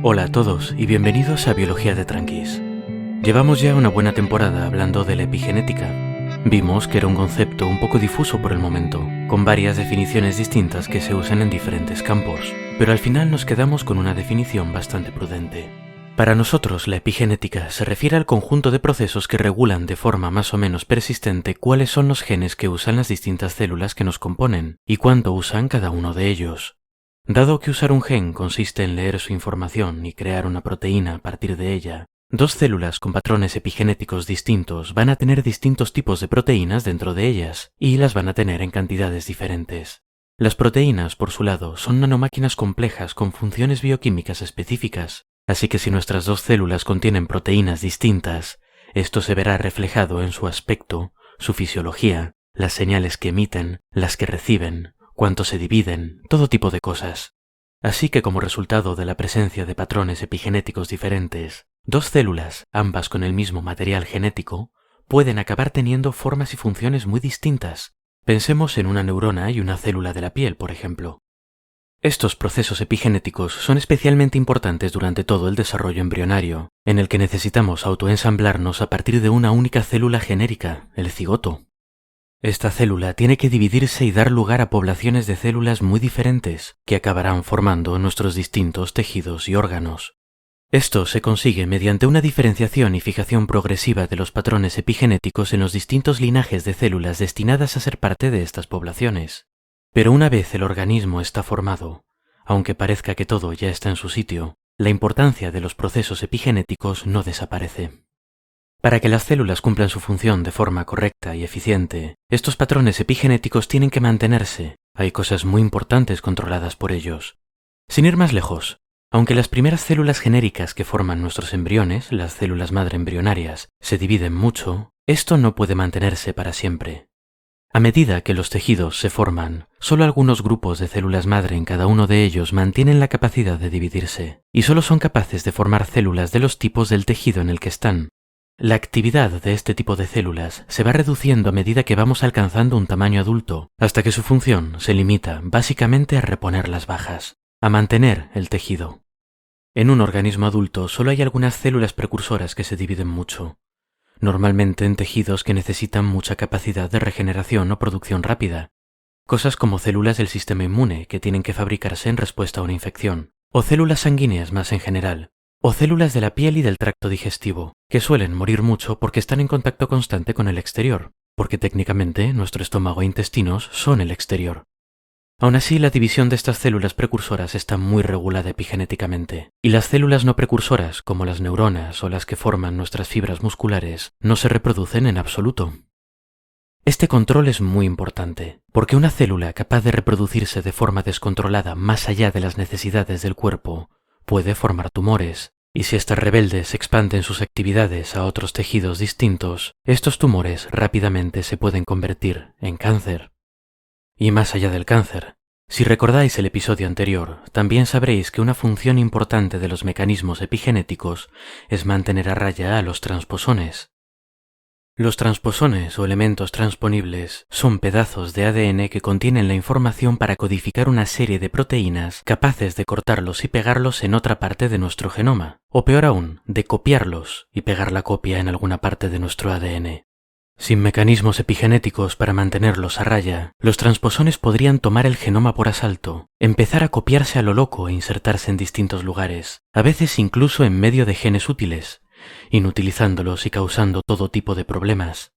Hola a todos y bienvenidos a Biología de Tranquis. Llevamos ya una buena temporada hablando de la epigenética. Vimos que era un concepto un poco difuso por el momento, con varias definiciones distintas que se usan en diferentes campos, pero al final nos quedamos con una definición bastante prudente. Para nosotros, la epigenética se refiere al conjunto de procesos que regulan de forma más o menos persistente cuáles son los genes que usan las distintas células que nos componen y cuánto usan cada uno de ellos. Dado que usar un gen consiste en leer su información y crear una proteína a partir de ella, dos células con patrones epigenéticos distintos van a tener distintos tipos de proteínas dentro de ellas, y las van a tener en cantidades diferentes. Las proteínas, por su lado, son nanomáquinas complejas con funciones bioquímicas específicas, así que si nuestras dos células contienen proteínas distintas, esto se verá reflejado en su aspecto, su fisiología, las señales que emiten, las que reciben, cuánto se dividen, todo tipo de cosas. Así que como resultado de la presencia de patrones epigenéticos diferentes, dos células, ambas con el mismo material genético, pueden acabar teniendo formas y funciones muy distintas. Pensemos en una neurona y una célula de la piel, por ejemplo. Estos procesos epigenéticos son especialmente importantes durante todo el desarrollo embrionario, en el que necesitamos autoensamblarnos a partir de una única célula genérica, el cigoto. Esta célula tiene que dividirse y dar lugar a poblaciones de células muy diferentes, que acabarán formando nuestros distintos tejidos y órganos. Esto se consigue mediante una diferenciación y fijación progresiva de los patrones epigenéticos en los distintos linajes de células destinadas a ser parte de estas poblaciones. Pero una vez el organismo está formado, aunque parezca que todo ya está en su sitio, la importancia de los procesos epigenéticos no desaparece. Para que las células cumplan su función de forma correcta y eficiente, estos patrones epigenéticos tienen que mantenerse. Hay cosas muy importantes controladas por ellos. Sin ir más lejos, aunque las primeras células genéricas que forman nuestros embriones, las células madre embrionarias, se dividen mucho, esto no puede mantenerse para siempre. A medida que los tejidos se forman, solo algunos grupos de células madre en cada uno de ellos mantienen la capacidad de dividirse, y solo son capaces de formar células de los tipos del tejido en el que están. La actividad de este tipo de células se va reduciendo a medida que vamos alcanzando un tamaño adulto, hasta que su función se limita básicamente a reponer las bajas, a mantener el tejido. En un organismo adulto solo hay algunas células precursoras que se dividen mucho, normalmente en tejidos que necesitan mucha capacidad de regeneración o producción rápida, cosas como células del sistema inmune que tienen que fabricarse en respuesta a una infección, o células sanguíneas más en general, o células de la piel y del tracto digestivo, que suelen morir mucho porque están en contacto constante con el exterior, porque técnicamente nuestro estómago e intestinos son el exterior. Aún así, la división de estas células precursoras está muy regulada epigenéticamente, y las células no precursoras, como las neuronas o las que forman nuestras fibras musculares, no se reproducen en absoluto. Este control es muy importante, porque una célula capaz de reproducirse de forma descontrolada más allá de las necesidades del cuerpo puede formar tumores, y si estas rebeldes expanden sus actividades a otros tejidos distintos, estos tumores rápidamente se pueden convertir en cáncer. Y más allá del cáncer, si recordáis el episodio anterior, también sabréis que una función importante de los mecanismos epigenéticos es mantener a raya a los transposones. Los transposones o elementos transponibles son pedazos de ADN que contienen la información para codificar una serie de proteínas capaces de cortarlos y pegarlos en otra parte de nuestro genoma, o peor aún, de copiarlos y pegar la copia en alguna parte de nuestro ADN. Sin mecanismos epigenéticos para mantenerlos a raya, los transposones podrían tomar el genoma por asalto, empezar a copiarse a lo loco e insertarse en distintos lugares, a veces incluso en medio de genes útiles, inutilizándolos y causando todo tipo de problemas.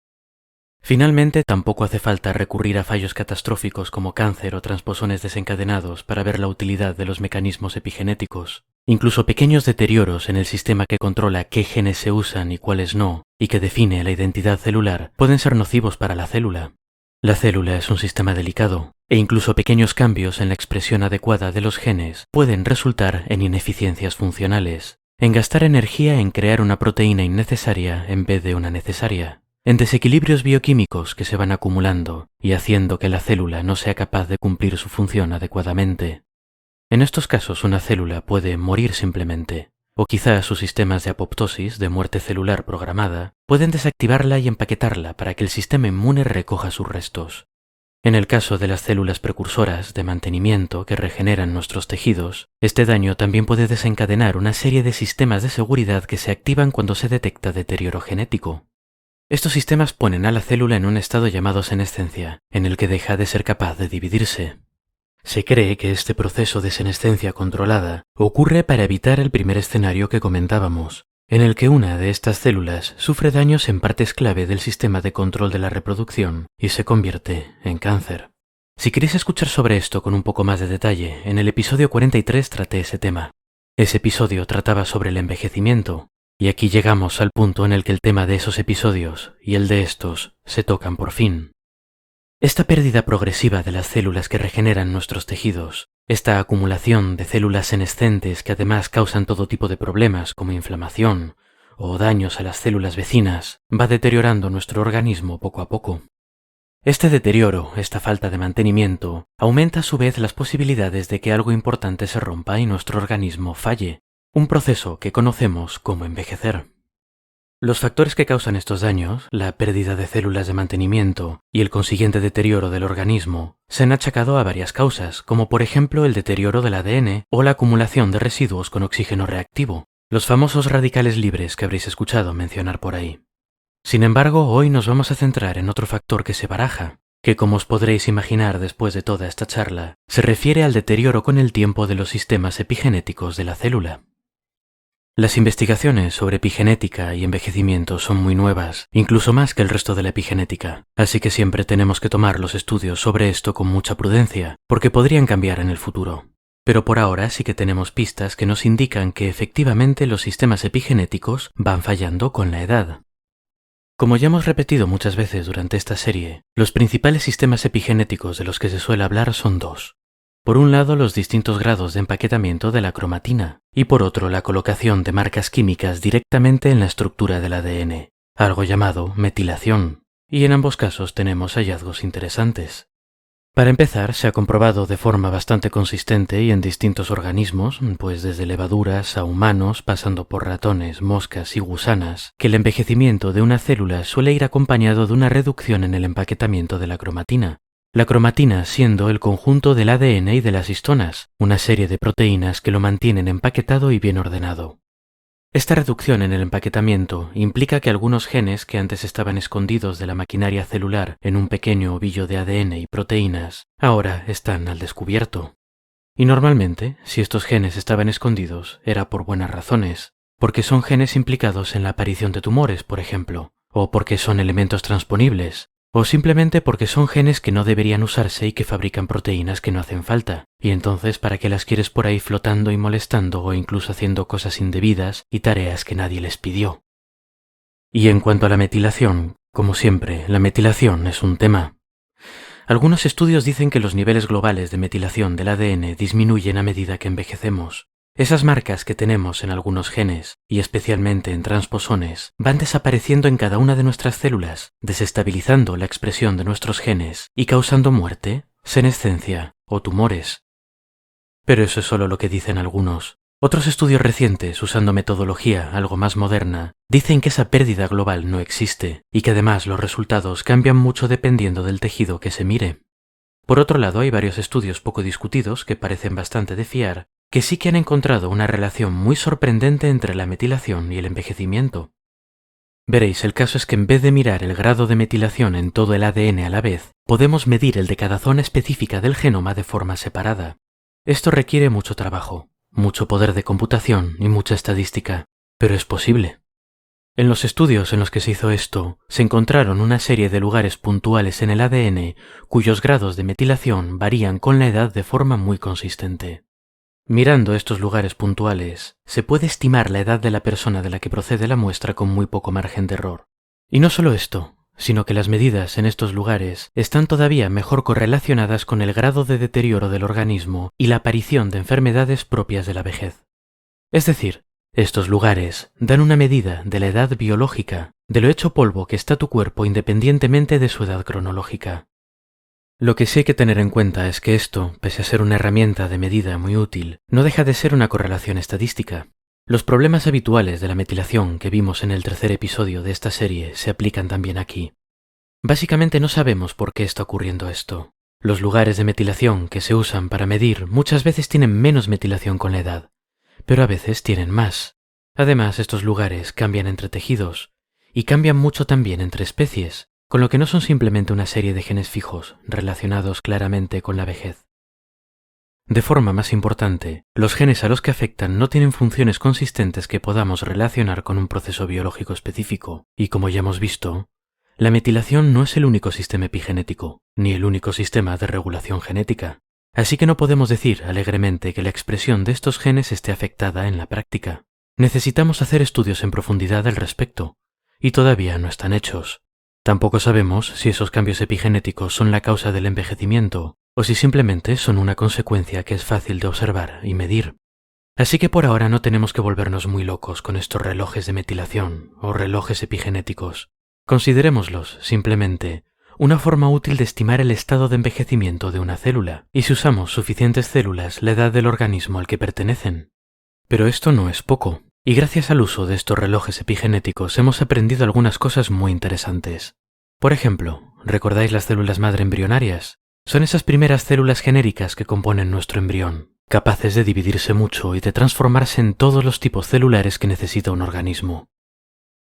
Finalmente, tampoco hace falta recurrir a fallos catastróficos como cáncer o transposones desencadenados para ver la utilidad de los mecanismos epigenéticos. Incluso pequeños deterioros en el sistema que controla qué genes se usan y cuáles no, y que define la identidad celular, pueden ser nocivos para la célula. La célula es un sistema delicado, e incluso pequeños cambios en la expresión adecuada de los genes pueden resultar en ineficiencias funcionales, en gastar energía en crear una proteína innecesaria en vez de una necesaria, en desequilibrios bioquímicos que se van acumulando y haciendo que la célula no sea capaz de cumplir su función adecuadamente. En estos casos una célula puede morir simplemente, o quizás sus sistemas de apoptosis, de muerte celular programada, pueden desactivarla y empaquetarla para que el sistema inmune recoja sus restos. En el caso de las células precursoras de mantenimiento que regeneran nuestros tejidos, este daño también puede desencadenar una serie de sistemas de seguridad que se activan cuando se detecta deterioro genético. Estos sistemas ponen a la célula en un estado llamado senescencia, en el que deja de ser capaz de dividirse. Se cree que este proceso de senescencia controlada ocurre para evitar el primer escenario que comentábamos, en el que una de estas células sufre daños en partes clave del sistema de control de la reproducción y se convierte en cáncer. Si queréis escuchar sobre esto con un poco más de detalle, en el episodio 43 traté ese tema. Ese episodio trataba sobre el envejecimiento, y aquí llegamos al punto en el que el tema de esos episodios y el de estos se tocan por fin. Esta pérdida progresiva de las células que regeneran nuestros tejidos, esta acumulación de células senescentes que además causan todo tipo de problemas como inflamación o daños a las células vecinas, va deteriorando nuestro organismo poco a poco. Este deterioro, esta falta de mantenimiento, aumenta a su vez las posibilidades de que algo importante se rompa y nuestro organismo falle, un proceso que conocemos como envejecer. Los factores que causan estos daños, la pérdida de células de mantenimiento y el consiguiente deterioro del organismo, se han achacado a varias causas, como por ejemplo el deterioro del ADN o la acumulación de residuos con oxígeno reactivo, los famosos radicales libres que habréis escuchado mencionar por ahí. Sin embargo, hoy nos vamos a centrar en otro factor que se baraja, que como os podréis imaginar después de toda esta charla, se refiere al deterioro con el tiempo de los sistemas epigenéticos de la célula. Las investigaciones sobre epigenética y envejecimiento son muy nuevas, incluso más que el resto de la epigenética, así que siempre tenemos que tomar los estudios sobre esto con mucha prudencia, porque podrían cambiar en el futuro. Pero por ahora sí que tenemos pistas que nos indican que efectivamente los sistemas epigenéticos van fallando con la edad. Como ya hemos repetido muchas veces durante esta serie, los principales sistemas epigenéticos de los que se suele hablar son dos. Por un lado, los distintos grados de empaquetamiento de la cromatina, y por otro, la colocación de marcas químicas directamente en la estructura del ADN, algo llamado metilación, y en ambos casos tenemos hallazgos interesantes. Para empezar, se ha comprobado de forma bastante consistente y en distintos organismos, pues desde levaduras a humanos, pasando por ratones, moscas y gusanas, que el envejecimiento de una célula suele ir acompañado de una reducción en el empaquetamiento de la cromatina. La cromatina siendo el conjunto del ADN y de las histonas, una serie de proteínas que lo mantienen empaquetado y bien ordenado. Esta reducción en el empaquetamiento implica que algunos genes que antes estaban escondidos de la maquinaria celular en un pequeño ovillo de ADN y proteínas, ahora están al descubierto. Y normalmente, si estos genes estaban escondidos, era por buenas razones, porque son genes implicados en la aparición de tumores, por ejemplo, o porque son elementos transponibles, o simplemente porque son genes que no deberían usarse y que fabrican proteínas que no hacen falta, y entonces ¿para qué las quieres por ahí flotando y molestando o incluso haciendo cosas indebidas y tareas que nadie les pidió? Y en cuanto a la metilación, como siempre, la metilación es un tema. Algunos estudios dicen que los niveles globales de metilación del ADN disminuyen a medida que envejecemos. Esas marcas que tenemos en algunos genes, y especialmente en transposones, van desapareciendo en cada una de nuestras células, desestabilizando la expresión de nuestros genes y causando muerte, senescencia o tumores. Pero eso es solo lo que dicen algunos. Otros estudios recientes, usando metodología algo más moderna, dicen que esa pérdida global no existe y que además los resultados cambian mucho dependiendo del tejido que se mire. Por otro lado, hay varios estudios poco discutidos que parecen bastante de fiar, que sí que han encontrado una relación muy sorprendente entre la metilación y el envejecimiento. Veréis, el caso es que en vez de mirar el grado de metilación en todo el ADN a la vez, podemos medir el de cada zona específica del genoma de forma separada. Esto requiere mucho trabajo, mucho poder de computación y mucha estadística, pero es posible. En los estudios en los que se hizo esto, se encontraron una serie de lugares puntuales en el ADN cuyos grados de metilación varían con la edad de forma muy consistente. Mirando estos lugares puntuales, se puede estimar la edad de la persona de la que procede la muestra con muy poco margen de error. Y no solo esto, sino que las medidas en estos lugares están todavía mejor correlacionadas con el grado de deterioro del organismo y la aparición de enfermedades propias de la vejez. Es decir, estos lugares dan una medida de la edad biológica, de lo hecho polvo que está tu cuerpo independientemente de su edad cronológica. Lo que sí hay que tener en cuenta es que esto, pese a ser una herramienta de medida muy útil, no deja de ser una correlación estadística. Los problemas habituales de la metilación que vimos en el tercer episodio de esta serie se aplican también aquí. Básicamente no sabemos por qué está ocurriendo esto. Los lugares de metilación que se usan para medir muchas veces tienen menos metilación con la edad, pero a veces tienen más. Además, estos lugares cambian entre tejidos y cambian mucho también entre especies, con lo que no son simplemente una serie de genes fijos relacionados claramente con la vejez. De forma más importante, los genes a los que afectan no tienen funciones consistentes que podamos relacionar con un proceso biológico específico, y como ya hemos visto, la metilación no es el único sistema epigenético, ni el único sistema de regulación genética, así que no podemos decir alegremente que la expresión de estos genes esté afectada en la práctica. Necesitamos hacer estudios en profundidad al respecto, y todavía no están hechos. Tampoco sabemos si esos cambios epigenéticos son la causa del envejecimiento, o si simplemente son una consecuencia que es fácil de observar y medir. Así que por ahora no tenemos que volvernos muy locos con estos relojes de metilación o relojes epigenéticos. Considerémoslos, simplemente, una forma útil de estimar el estado de envejecimiento de una célula, y si usamos suficientes células, la edad del organismo al que pertenecen. Pero esto no es poco, y gracias al uso de estos relojes epigenéticos hemos aprendido algunas cosas muy interesantes. Por ejemplo, ¿recordáis las células madre embrionarias? Son esas primeras células genéricas que componen nuestro embrión, capaces de dividirse mucho y de transformarse en todos los tipos celulares que necesita un organismo.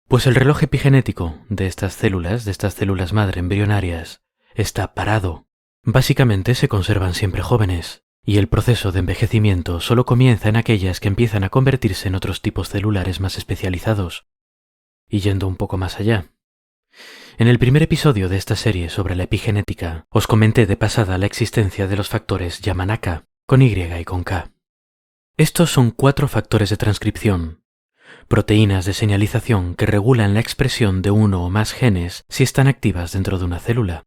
Pues el reloj epigenético de estas células madre embrionarias, está parado. Básicamente se conservan siempre jóvenes, y el proceso de envejecimiento solo comienza en aquellas que empiezan a convertirse en otros tipos celulares más especializados. Y yendo un poco más allá. En el primer episodio de esta serie sobre la epigenética, os comenté de pasada la existencia de los factores Yamanaka, con Y y con K. Estos son 4 factores de transcripción, proteínas de señalización que regulan la expresión de uno o más genes si están activas dentro de una célula.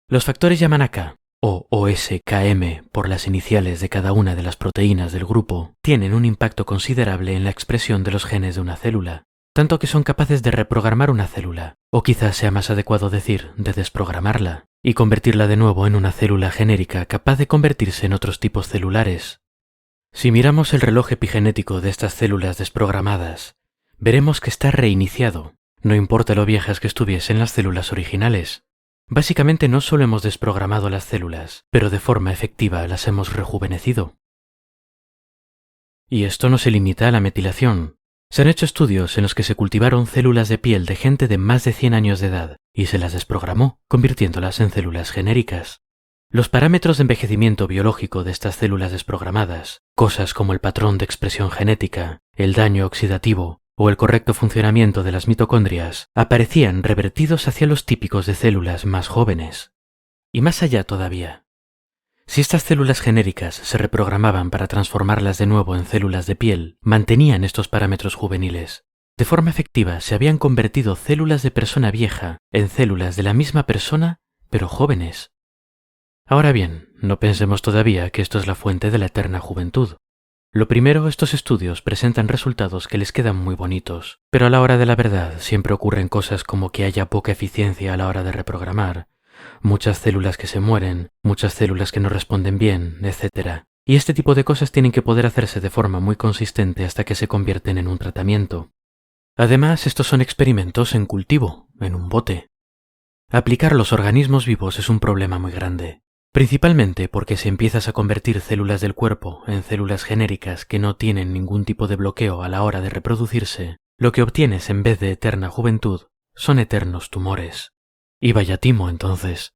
Los factores Yamanaka, o OSKM por las iniciales de cada una de las proteínas del grupo, tienen un impacto considerable en la expresión de los genes de una célula, tanto que son capaces de reprogramar una célula, o quizás sea más adecuado decir, de desprogramarla, y convertirla de nuevo en una célula genérica capaz de convertirse en otros tipos celulares. Si miramos el reloj epigenético de estas células desprogramadas, veremos que está reiniciado, no importa lo viejas que estuviesen las células originales. Básicamente no solo hemos desprogramado las células, pero de forma efectiva las hemos rejuvenecido. Y esto no se limita a la metilación. Se han hecho estudios en los que se cultivaron células de piel de gente de más de 100 años de edad y se las desprogramó, convirtiéndolas en células genéricas. Los parámetros de envejecimiento biológico de estas células desprogramadas, cosas como el patrón de expresión genética, el daño oxidativo o el correcto funcionamiento de las mitocondrias, aparecían revertidos hacia los típicos de células más jóvenes. Y más allá todavía. Si estas células genéricas se reprogramaban para transformarlas de nuevo en células de piel, mantenían estos parámetros juveniles. De forma efectiva se habían convertido células de persona vieja en células de la misma persona, pero jóvenes. Ahora bien, no pensemos todavía que esto es la fuente de la eterna juventud. Lo primero, estos estudios presentan resultados que les quedan muy bonitos, pero a la hora de la verdad siempre ocurren cosas como que haya poca eficiencia a la hora de reprogramar, muchas células que se mueren, muchas células que no responden bien, etc. Y este tipo de cosas tienen que poder hacerse de forma muy consistente hasta que se convierten en un tratamiento. Además, estos son experimentos en cultivo, en un bote. Aplicar los organismos vivos es un problema muy grande. Principalmente porque si empiezas a convertir células del cuerpo en células genéricas que no tienen ningún tipo de bloqueo a la hora de reproducirse, lo que obtienes en vez de eterna juventud son eternos tumores. Y vaya timo entonces.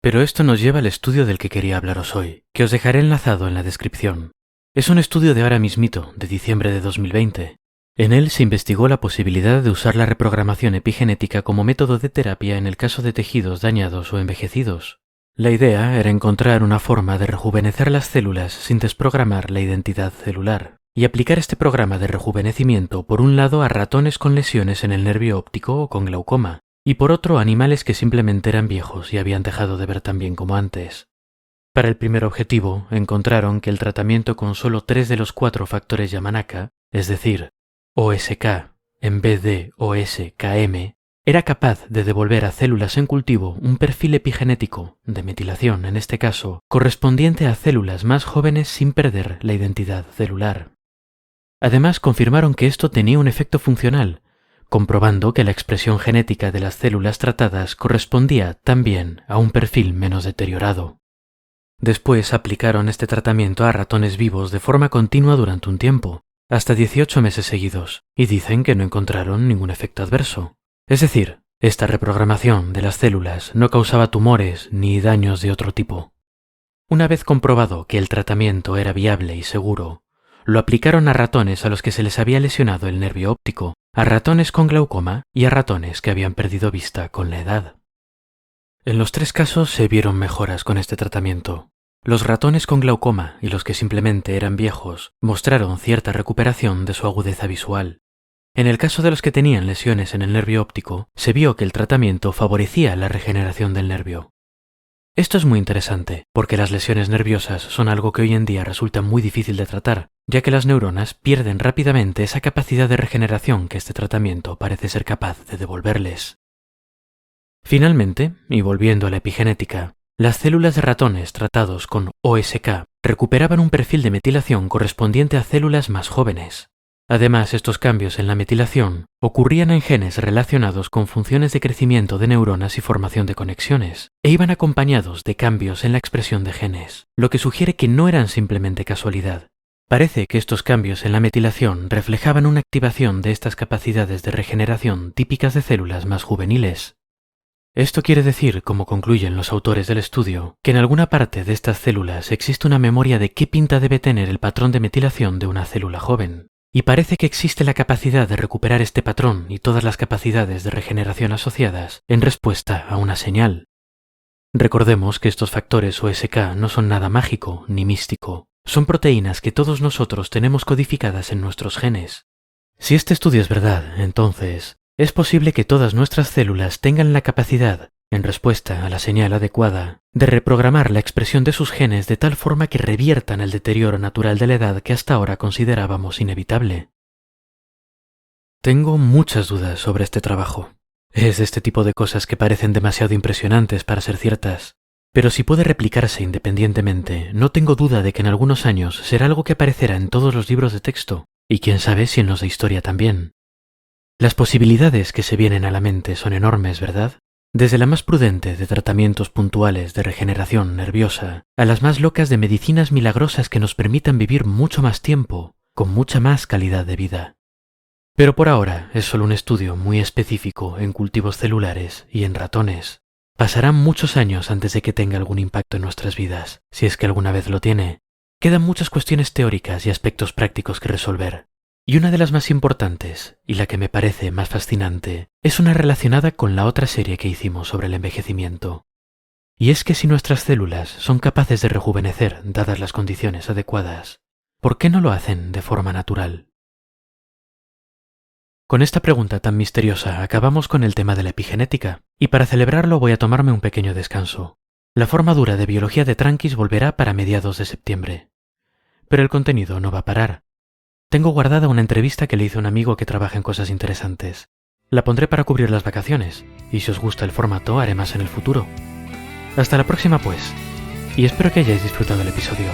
Pero esto nos lleva al estudio del que quería hablaros hoy, que os dejaré enlazado en la descripción. Es un estudio de ahora mismito, de diciembre de 2020. En él se investigó la posibilidad de usar la reprogramación epigenética como método de terapia en el caso de tejidos dañados o envejecidos. La idea era encontrar una forma de rejuvenecer las células sin desprogramar la identidad celular, y aplicar este programa de rejuvenecimiento por un lado a ratones con lesiones en el nervio óptico o con glaucoma, y por otro a animales que simplemente eran viejos y habían dejado de ver tan bien como antes. Para el primer objetivo, encontraron que el tratamiento con solo 3 de los 4 factores Yamanaka, es decir, OSK en vez de OSKM, era capaz de devolver a células en cultivo un perfil epigenético, de metilación en este caso, correspondiente a células más jóvenes sin perder la identidad celular. Además, confirmaron que esto tenía un efecto funcional, comprobando que la expresión genética de las células tratadas correspondía también a un perfil menos deteriorado. Después aplicaron este tratamiento a ratones vivos de forma continua durante un tiempo, hasta 18 meses seguidos, y dicen que no encontraron ningún efecto adverso. Es decir, esta reprogramación de las células no causaba tumores ni daños de otro tipo. Una vez comprobado que el tratamiento era viable y seguro, lo aplicaron a ratones a los que se les había lesionado el nervio óptico, a ratones con glaucoma y a ratones que habían perdido vista con la edad. En los 3 casos se vieron mejoras con este tratamiento. Los ratones con glaucoma y los que simplemente eran viejos mostraron cierta recuperación de su agudeza visual. En el caso de los que tenían lesiones en el nervio óptico, se vio que el tratamiento favorecía la regeneración del nervio. Esto es muy interesante, porque las lesiones nerviosas son algo que hoy en día resulta muy difícil de tratar, ya que las neuronas pierden rápidamente esa capacidad de regeneración que este tratamiento parece ser capaz de devolverles. Finalmente, y volviendo a la epigenética, las células de ratones tratados con OSK recuperaban un perfil de metilación correspondiente a células más jóvenes. Además, estos cambios en la metilación ocurrían en genes relacionados con funciones de crecimiento de neuronas y formación de conexiones, e iban acompañados de cambios en la expresión de genes, lo que sugiere que no eran simplemente casualidad. Parece que estos cambios en la metilación reflejaban una activación de estas capacidades de regeneración típicas de células más juveniles. Esto quiere decir, como concluyen los autores del estudio, que en alguna parte de estas células existe una memoria de qué pinta debe tener el patrón de metilación de una célula joven. Y parece que existe la capacidad de recuperar este patrón y todas las capacidades de regeneración asociadas en respuesta a una señal. Recordemos que estos factores OSK no son nada mágico ni místico. Son proteínas que todos nosotros tenemos codificadas en nuestros genes. Si este estudio es verdad, entonces, es posible que todas nuestras células tengan la capacidad, en respuesta a la señal adecuada, de reprogramar la expresión de sus genes de tal forma que reviertan el deterioro natural de la edad que hasta ahora considerábamos inevitable. Tengo muchas dudas sobre este trabajo. Es de este tipo de cosas que parecen demasiado impresionantes para ser ciertas, pero si puede replicarse independientemente, no tengo duda de que en algunos años será algo que aparecerá en todos los libros de texto, y quién sabe si en los de historia también. Las posibilidades que se vienen a la mente son enormes, ¿verdad? Desde la más prudente de tratamientos puntuales de regeneración nerviosa, a las más locas de medicinas milagrosas que nos permitan vivir mucho más tiempo, con mucha más calidad de vida. Pero por ahora es solo un estudio muy específico en cultivos celulares y en ratones. Pasarán muchos años antes de que tenga algún impacto en nuestras vidas, si es que alguna vez lo tiene. Quedan muchas cuestiones teóricas y aspectos prácticos que resolver. Y una de las más importantes, y la que me parece más fascinante, es una relacionada con la otra serie que hicimos sobre el envejecimiento. Y es que si nuestras células son capaces de rejuvenecer dadas las condiciones adecuadas, ¿por qué no lo hacen de forma natural? Con esta pregunta tan misteriosa acabamos con el tema de la epigenética, y para celebrarlo voy a tomarme un pequeño descanso. La forma dura de biología de Tranquis volverá para mediados de septiembre. Pero el contenido no va a parar. Tengo guardada una entrevista que le hice a un amigo que trabaja en cosas interesantes. La pondré para cubrir las vacaciones, y si os gusta el formato haré más en el futuro. Hasta la próxima pues, y espero que hayáis disfrutado el episodio.